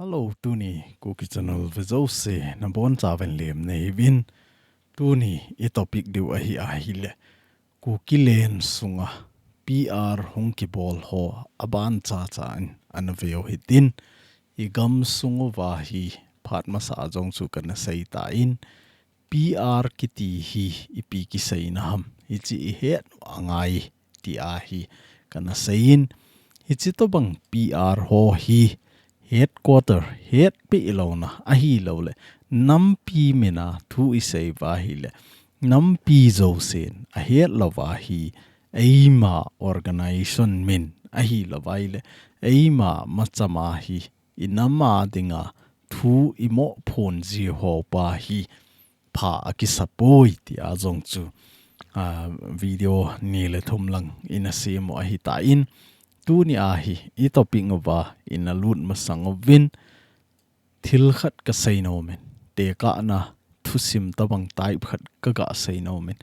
Hello, Tuni. Kuki channel vizose na bon chaven lem nei vin. Tuni I topic du ahi le. Kuki len sunga PR hongki bol ho aban cha cha an veo hitin. I gam sungo vahi Phat masa jong chu kana sei ta in. PR kiti hi ipi ki sei na ham. Ichi I het angai ti ahi kana sein. Ichi to bang PR ho hi. Headquarter head pi ilona ahi lole nam pi mina thu isei vahi le nam pi zo sen a head lavahi eima organization min ahi lavaile eima machamahi inama dinga thu imo phon ji ho pa hi pha akisapoi ti azong chu video ni le thumlang ina simo ahi ta in tu ni ahi I topic ngova in a lut masang vin thil khat ka saino men te ka na thusim tabang tai khat ka ga saino men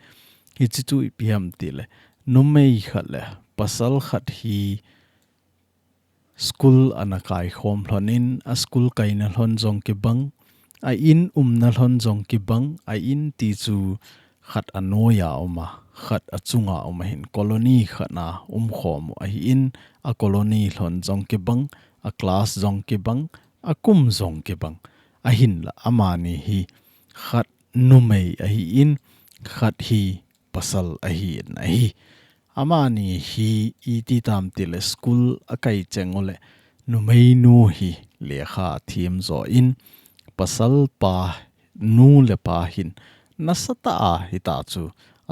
hi chi tu piam tile numei khat le pasal khat hi school anakai khom hlonin a school kaina hlon jong ke bang a in na hlon jong ke bang a in ti chu khat anoya oma khat achunga oma hin colony khana khom a hi in a colony hlon jong ke bang a class jong ke bang a kum jong ke bang a hin la amani hi khat numei a hi in khat hi pasal a hi na hi amani hi iti tam tile school akai chengole numei nu hi lekha thim zo in pasal pa nu le pa hin nasata a hita chu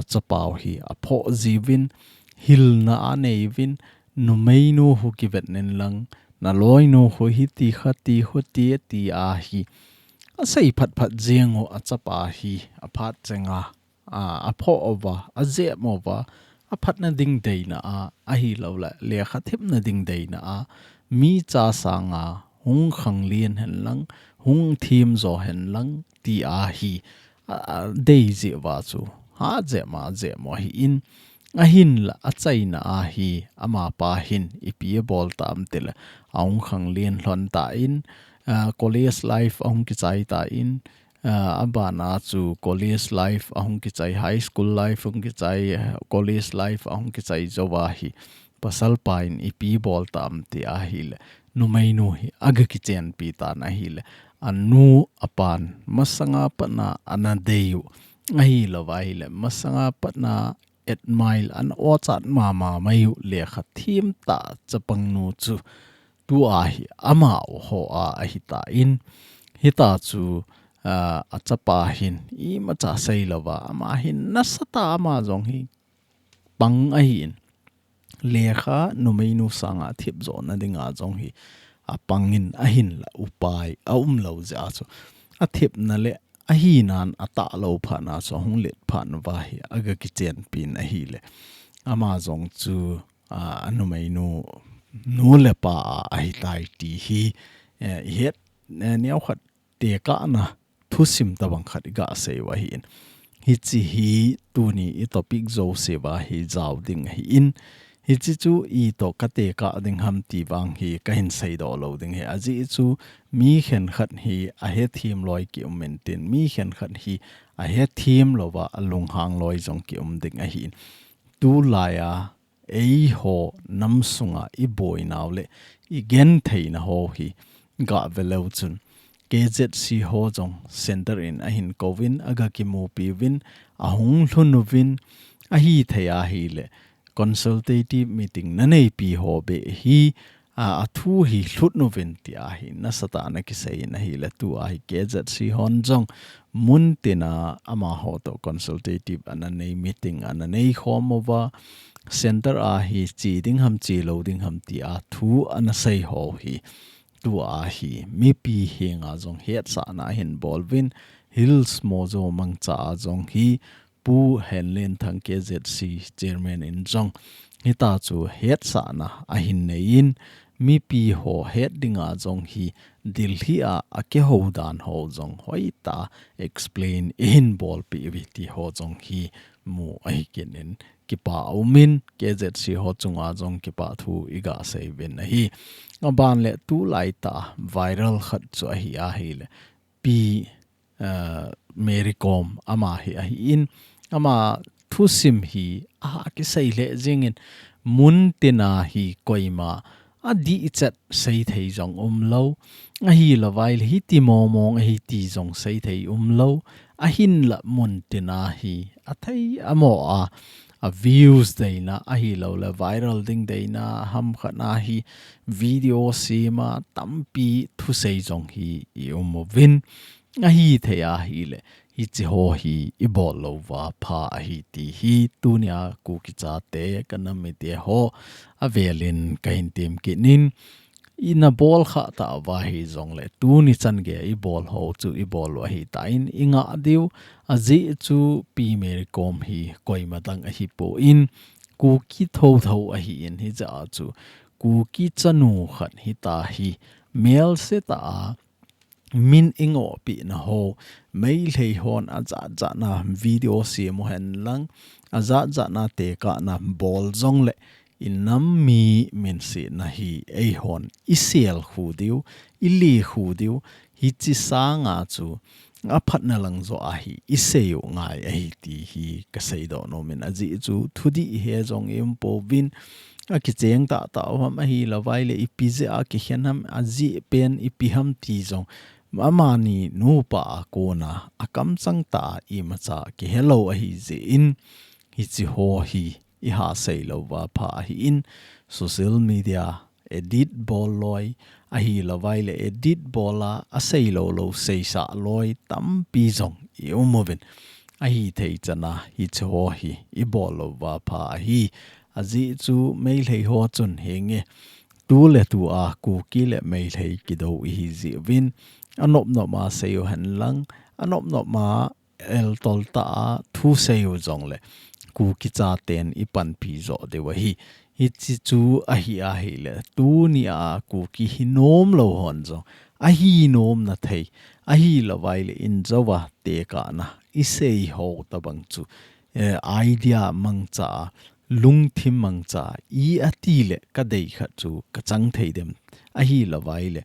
achapau hi apho jivin hil na anevin numei nu hu kivet nen lang na loi nu hu hi ti khati hoti ti a hi asai phat jengo achapa hi aphat chenga apho ova aje mova aphat na ding dei na a hi lola le khathip na ding dei na mi cha sanga hung khang lien hen lang hung thim zo hen lang ti a hi dei je wa chu ha je mo hi in a hin la a chaina a hi ama pa hin ipi bol tam tel aung khang lien hlon ta in college life aung ki chai ta in abana chu college life aung ki chai high school life aung ki chai college life aung ki chai zowa hi pasal pain ipi bol tam ti a hi le numai nu hi aga ki chen pi ta na hi le anu apan masanga pana anadeyu ahi lawai le masanga patna 8 mile an ochat mama mayu le khathim ta chapang nu chu tu ahi ama ho a hita in hita chu achapa hin I macha sei lawa ama hin nasata ama jong hi pang a hin lekha numeinu sanga thip zo na dinga jong hi apangin a hin la upai a lo ja chu a thip na le a hi nan ata lo pha na so hung let pha na wa hi aga ki chen pin a hi le ama jong chu anumai nu le pa a hi tai ti hi het niaw khat te ka na thusim tabang khat ga se wa hi in hi chi hi tu ni I topic zo se wa hi zaw ding hi in hi chi chu I to ka te ka ding ham ti wang hi ka hin sei do lo ding he aji chu mi khen khat hi a he thim loi ki maintain mi khen khat hi a he thim lowa alung hang loi jong ki ding a hi tu la ya ei ho nam sunga I boy naw le I gen theina ho hi ga velo chun KZC ho jong center in a hin kovin aga ki mu pi win a hung hlunu win a hi theya hi le consultative meeting na nei pi ho be hi a thu hi hlut no ven ti a hi na sata na ki sei na hi le tu a hi KZC hon jong mun tina ama ho to consultative ana nei meeting ana nei khomova center a hi chi ding ham chi lo ding ham ti a thu ana sei ho hi tu a hi MIPI hinga jong het sa na hin bolvin hills mozo mangcha jong hi pu henlen thang KZC chairman in jong hita chu het sa na a hin nein MIPI ho het dinga jong hi DALLHA a ke ho dan ho jong hoita explain in bol pi ti ho jong hi mu ai kinin kipa umin KZ si ho chunga jong kipa thu iga sei ben hi ban le tu lai ta viral khat chu hi a hi le pi Mericom ama hi a hi in ama thu sim hi a ki sei le jingin mun tina hi koima a di chat sei thei jong lo a hi la vai hi ti mo mong hi ti jong sei thei lo a hin la mun tina hi a thei amo a views deina a hi lo la viral ding deina ham khana hi video sima tampi thu sei jong hi vin a hi thea hi le hi chi ho hi I bol lo wa pha hi ti hi tunia ku ki cha te kanam mi te ho a velin kain tim ki nin ina bol kha ta wa hi zong le tu ni chan ge I bol ho chu I bol wa hi ta in inga diu a ji chu pi Mericom hi koi matang a hi po in ku ki tho tho a hi in hi cha chu ku ki chanu khat hi ta hi mel se ta min ingo pi na ho mai lei hon a za na video si mo hen lang a za na te ka na bol zong le inam mi min si na hi ei hon isel khu diu ili khu diu hi chi sa nga chu a phat na lang zo a hi iseu ngai a hi ti hi ka sei do no min a ji chu thudi he zong em po vin a ki cheng ta hom a hi lawai le ipize a ki hianam a ji pen ipiham ti zong amani nu pa ko na akam chang ta I macha ki hello a hi ze in hi chi ho hi I ha sei lo wa pha hi in social media edit bol loi a hi lawai le edit bola a sei lo sei sa loi tam pi zong I umovin a hi thei chana hi cho hi I bol lo wa pha hi a ji chu mai lei ho chun henge tu le tu a ku ki le mai lei ki do hi ji win anop no ma seyo han lang anop no ma el tol ta thu seyo jong le ku ki cha ten I pan pi zo de wa hi chi chu a hi le tu ni a ku ki hinom lo hon zo a hi nom na thei a hi lo vai le in zowa te ka na I sei ho ta bang chu idea mang cha LUNGTHIM mang cha I ati le ka dei kha chu ka chang thei dem a hi lo vai le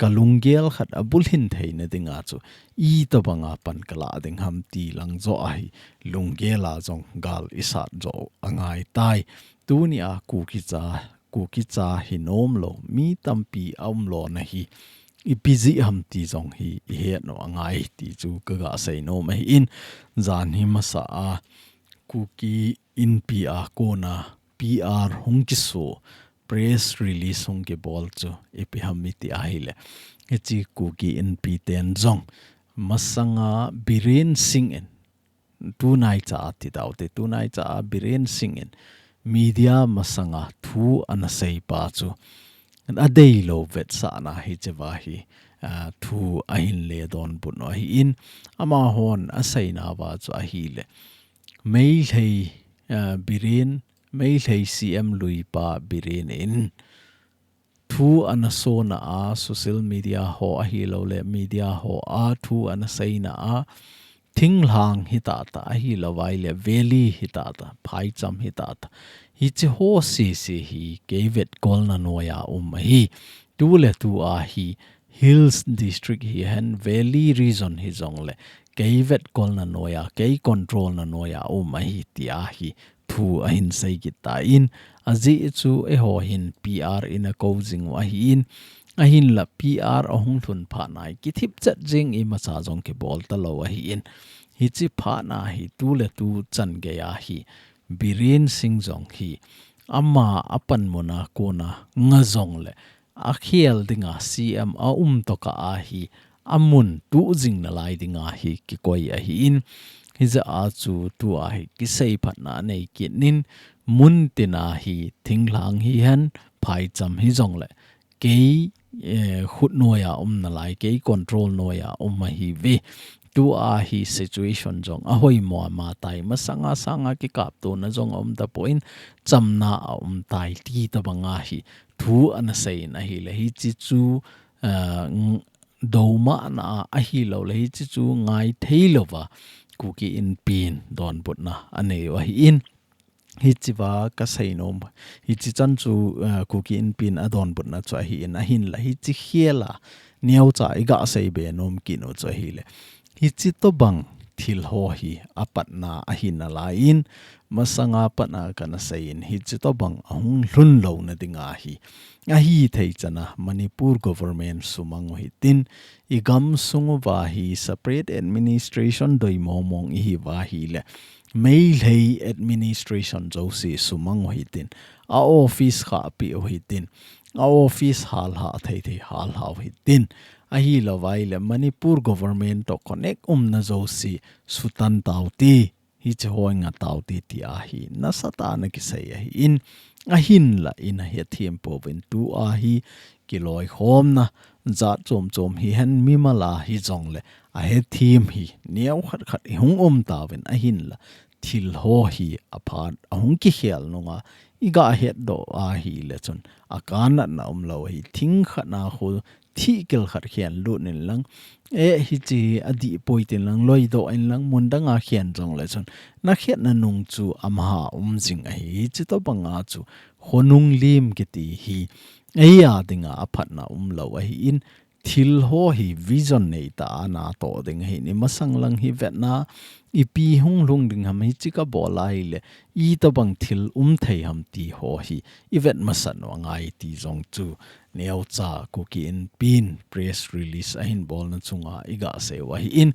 kalungel khat abul hin theina dinga chu I to banga pan kala ding ham ti lang zo ai lungela jong gal isa zo angai tai tunia ku ki cha hinom lo mi tampi lo na hi ipizi ham ti jong hi he no angai ti chu ka ga sei no mai in zan hi masa a Kuki in PR kona PR hong ki so press release hong ke bol chu epihamiti ahile echi Kuki in P10 jong masanga biren singen tunai cha ti daute tunai cha biren singen media masanga thu anasei pa chu a dei lo vet sa na hi chewa hi thu ahin le don bun no hi in ama hon asai na wa chu a hi le mei lei biren mei lei CM lui pa biren in thu anaso na a social media ho a hi lo le media ho a thu anasai na a thinglang hita ta a hi lawai le valley hita ta phai cham hita ta hi chi ho si hi kevet kol na noya hi tu le tu a hi hills district hi han valley region hi zong le kevet kol na noya ke control na noya hi ti a hi thu a hin sei ki ta in azi chu e ho hin PR in a causing wa hi in a hin la PR a hung thun pha nai ki thip chat jing I macha jong ke bol ta lo hi in hi chi pha na hi tu le tu chan ge ya hi birin sing jong hi amma apan mona kona nga jong le a khiel dinga CM a to ka a hi amun tu jing na lai dinga hi ki koi a hi in hi za a chu tu a hi ki sei phat na nei ki nin mun tina hi thinglang hi han phai cham hi jong le ke khut noya na lai ke control noya hi ve tu a hi situation jong a hoi mo ma tai ma sanga ki kap to na jong ta point chamna tai ti ta banga hi thu ana sei na hi le hi chi chu doma na a hi lo le hi chi chu ngai thei lo wa Kuki in pin don but na ane wa hi in hi chiwa ka sei nom hi chi chan chu Kuki in pin adon but na chu hi in a hin la hi chi hiela niau cha iga sei be nom ki no chu hi le hi chi to bang thil ho hi apat na a hin la in masanga patna kana sei in hi chi to bang ahung hlun lo na dinga hi a hi thei chana Manipur government sumang hi tin igam sungu wa hi separate administration doi momong hi wa hi le mai lei administration jo si sumang hi tin a office kha pi hi tin a office hal ha thei thei hal ha hi tin a hi lo vai le Manipur government to connect na zo si sutan tauti hi che hoinga tauti ti a hi na sata na ki sei a hi in a hin la in a he Thim povin tu a hi ki loi khom na za chom chom hi han mi mala hi jong le a he Thim hi niau khat khat hung tawin a hin la thil ho hi a phat a hung ki hial nonga iga het do a hi le chun a kana na lo hi thing khat na khu thi kel khat hian lu nin lang hi chi adi poitin lang loi do in lang mundanga hian jong le chun na khet na nung chu amha jing a hi chi to banga chu honung lim ki ti hi eya dinga aphat na lo a hi in thil ho hi vision nei ta na to ding hi ni masang lang hi vet na ipi hung lung ding ham hi chika bolai le I to bang thil thei ham ti ho hi event masan wa ngai ti jong chu neo cha Kuki in pin press release a hin bol na chunga iga se wa hi in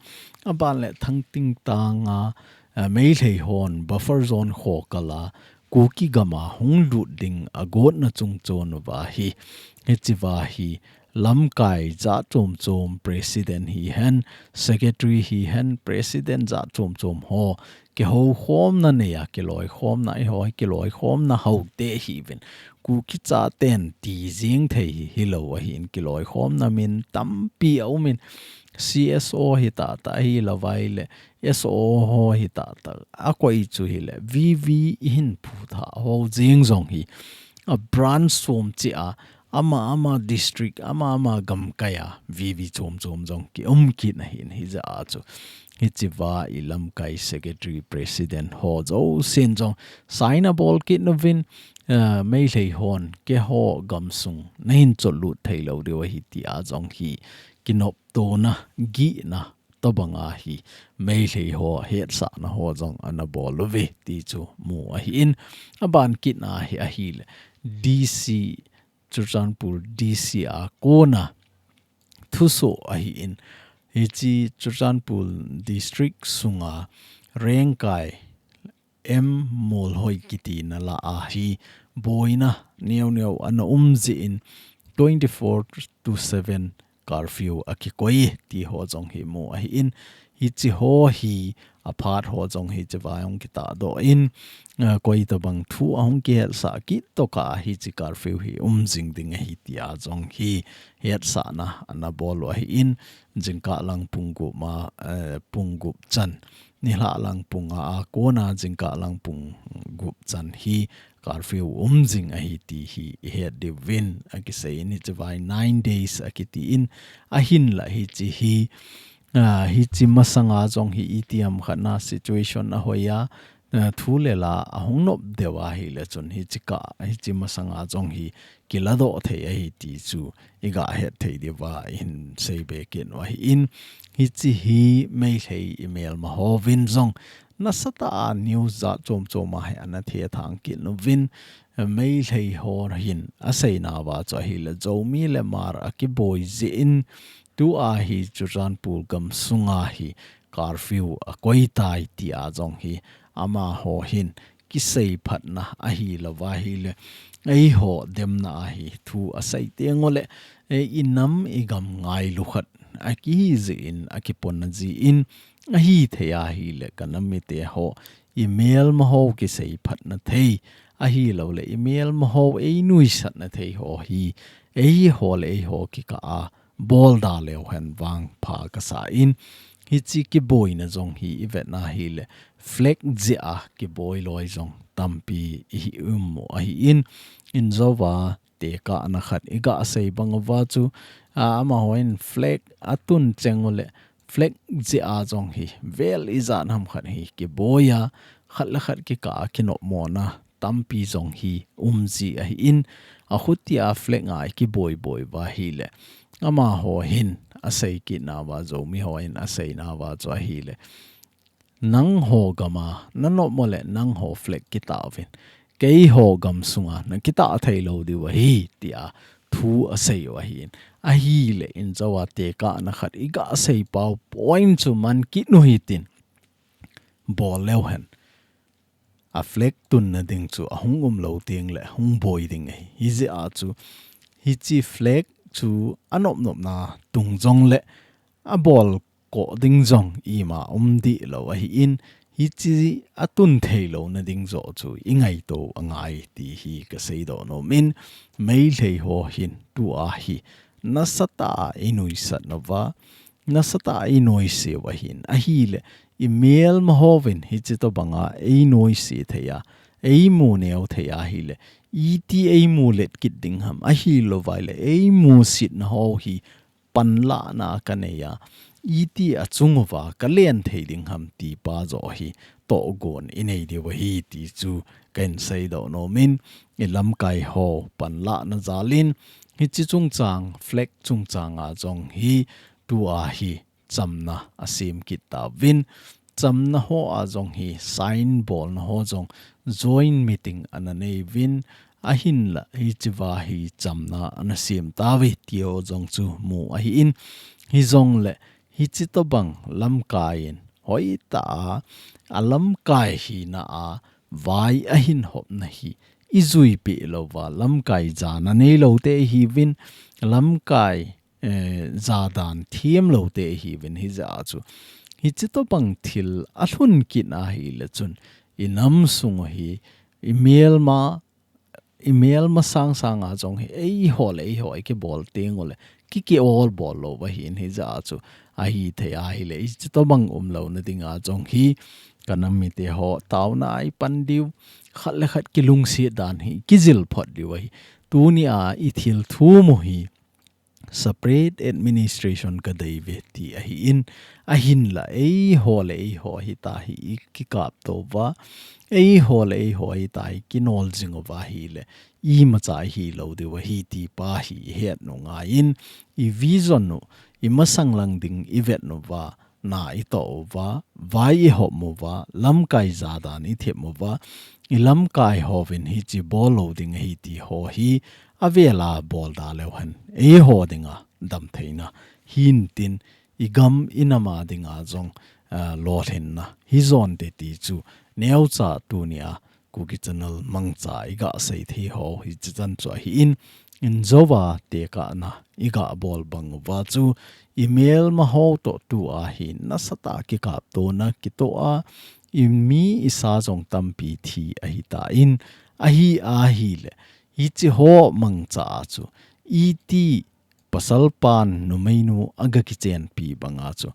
aban le thang ting ta nga mei lei hon buffer zone kho kala Kuki gama hung lu ding agot na chung chon wa hi chiwa hi lam kai za chom chom president hi han secretary hi han president za chom chom ho ke ho khom na ne ya ke loi khom na ho ke loi khom na ho te hi ven Kuki cha ten ti jing thei hi lo wa hin ke loi khom na min tam pi au min CSO hi ta hi la vai le SO ho hi ta a koi chu hi le VV hin phu tha ho jing zong hi a branch som chi a ama district ama gam kaya VV chom jong ki ki na hin hi za a chu hi chiwa ilam kai secretary president ho zo sin jong sign a ball kit no vin mei lei hon ke ho gam sung nain cholu thailo de hi ti a jong hi kinop to na gi na to banga hi mei lei ho het sa na ho jong ana ball ve ti chu mu a hi in aban kit na hi a hi DC Churchanpur DC a kona thuso a hi in hi chi Churchanpur district sunga rengkai M mol hoi kiti na la a hi boina neo ana umzi in 24/7 curfew akikoi ti ho jong hi mo a hi in hi chi ho hi apart ho jong hi chawayong kita do in koi to bang thu ahong ke sa ki to ka hi chi curfew hi jing ding hi tia jong hi het sa na ana bolo hi in jingka lang punggu ma punggu chan ni la lang punga a kona jingka lang pung gup chan hi curfew jing a hi ti hi het de win a ki sei ni chawai 9 days a ki ti in a hin la hi chi hi hi chi masanga jong hi itiam khana situation a hoya thule la ahong nop dewa hi le chun hi chika hi chi masanga jong hi kilado the hi ti chu iga he thei dewa in sei be kin wa hi in hi chi hi mei lei email ma ho win jong na sata news za chom ma he ana the thang kin no win mei lei hor hin a sei na wa cha hi le zo mi le mar a ki boy ji in tu a hi Churchanpur gam sunga hi curfew a koi tai ti a jong hi ama ho hin ki sei phat na a hi la wa hi le ei ho dem na a hi thu a sai te ngole e inam e gam ngai lu khat a ki ji in a ki pon na ji in a hi the a hi le kanam mi te ho email ma ho ki sei phat na thei a hi lo le email ma ho e nui sat na thei ho hi ei ho le ei ho ki ka a bol da le hen wang pha ka sa in hi chi ki boy na jong hi event na hi le flag ji a ki boy loi jong tampi hi mo a hi in zowa te ka na khat iga sei bang wa chu ama hoin flag atun chengole flex je a jong hi vel izan ham khat hi ki boya khat la khat ki ka kinop mona tampi jong hi umji a hi in a khutia flex ngai ki boy ba hi le ama ho hin asai ki na wa zo mi ho in asai na wa zo hi le nang ho gama nanop mole nang ho flex ki tawin kei ho gam sunga na kita thailo di wa hi tia thu asai wa hin a hi le in zawa te ka na khat iga asai pau point chu man ki nu hi tin bol leo hen a flex tun na ding chu a hung lo ting le hung boy ding hi je a chu hi chi flex chu anop nop na tung jong le a bol ko ding jong i ma di lo a hi in hi chi atun theilo na ding zo chu ingai to angai ti hi ka sei do no min mei thei ho hin tu a hi nasata inui sat nova nasata inoi se wa hin a hi le email ma hovin hi chi to banga ei noi se theya ei mu neo theya hi le eta mu let kit ding ham a hi lo vai le ei mu sit na ho hi panla na kaneya iti achungwa kalen theiding ham ti pa zo hi to gon inei de wa hi ti chu ken sei do no min ilam kai ho panla na zalin hi chi chung chang flex chung chang a jong hi tu a hi chamna asim kit ta win chamna ho a jong hi sign ball na ho jong join meeting ananei win a hin la hi chiwa hi chamna anasim ta wi tio jong chu mu a hi in hi jong le hi chi to bang lam kain hoi ta a lam kai hi na a vai a hin hop na hi izui pe lo wa lam kai za na nei lo te hi win lam kai za dan thim lo te hi win hi za chu hi chi to bang thil a hlun ki na hi le chun inam sung hi email ma sang a jong hi ei ho ke bol teng ole ki all bol lo wa hin hi za chu a hi the a hi le chi to bang lo na dinga jong hi kanam mi te ho taw na ai pan diu khat le khat ki lung si dan hi ki zil phot diu hi tu ni a i thil thu mo hi separate administration ka dei ve ti a hi in a hin la ei ho hi ta hi ki kap to wa ei ho hi ta hi ki nol jing wa hi le i ma cha hi lo de wa hi ti pa hi het no nga in i vision no i masang lang ding i vet no wa na i to wa vai i ho mo wa lam kai za da ni the mo wa i lam kai ho vin hi chi bol lo ding hi ti ho hi avela bol da le han e ho dinga dam theina hin tin i gam inama dinga jong lo hen na hi zon te ti chu neu cha tu nia Kuki channel mangcha iga sei thi ho hi chan chu hi in zowa te ka na iga bol bang wa chu email ma ho to tu a hi na sata ki ka to na ki to a imi isa jong tampi thi a hi ta in a hi le hi chi ho mangcha chu iti pasal pan nu meinu aga ki chen pi banga chu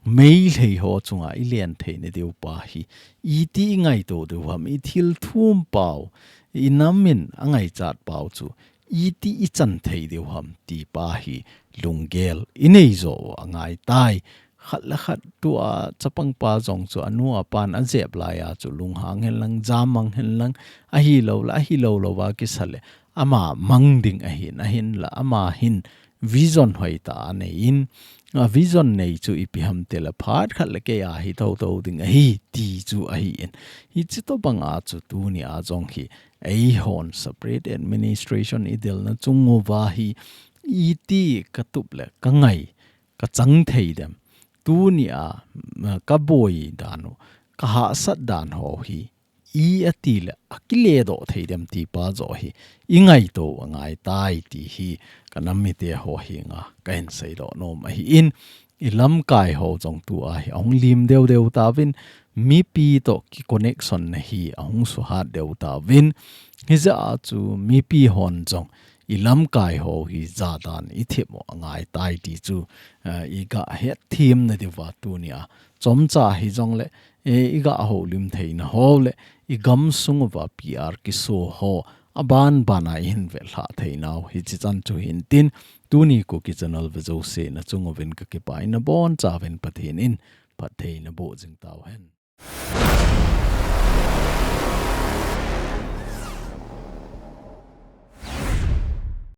mei lei ho chunga ilian theine deu pa hi iti ngai to de ham i thil thum pau inamin angai chat pau chu iti I chan thei deu ham ti pa hi lungel inei zo angai tai khat la khat tu a chapang pa jong chu anu apan a jep la ya chu lung hang hen lang jamang hen lang a hi lo wa ki sale ama mangding a hin la ama hin vision hoi ta nei in a vision nei chu ipiham tela phat khat le ke ya hi to ding a hi ti chu a hi in hi chi to banga chu tu ni a jong hi ei hon separate administration idel na chungo wa hi iti katup le ka ngai ka chang thei dem tu ni a ka boy danu ka ha sat dan ho hi I atil akile do theidem ti pa zo hi ingai to angai tai ti hi kanam mi te ho hi nga kain sei do no ma hi in ilam kai ho jong tu a hi ong lim deu ta win MIPI to ki connection na hi ong su ha deu ta win hi za chu MIPI hon jong ilam kai ho hi za dan I the mo angai tai ti chu I ga het thim na de wa tu nia chom cha hi jong le iga ho lim theina ho le I gam sung wa PR ki so ho aban bana in vel ha theinau hi chi chan chu hin tin tuni Kuki channel vezo se na chungovin ka kipai na bon chaven pathin in Phat thei na bo jing tau hen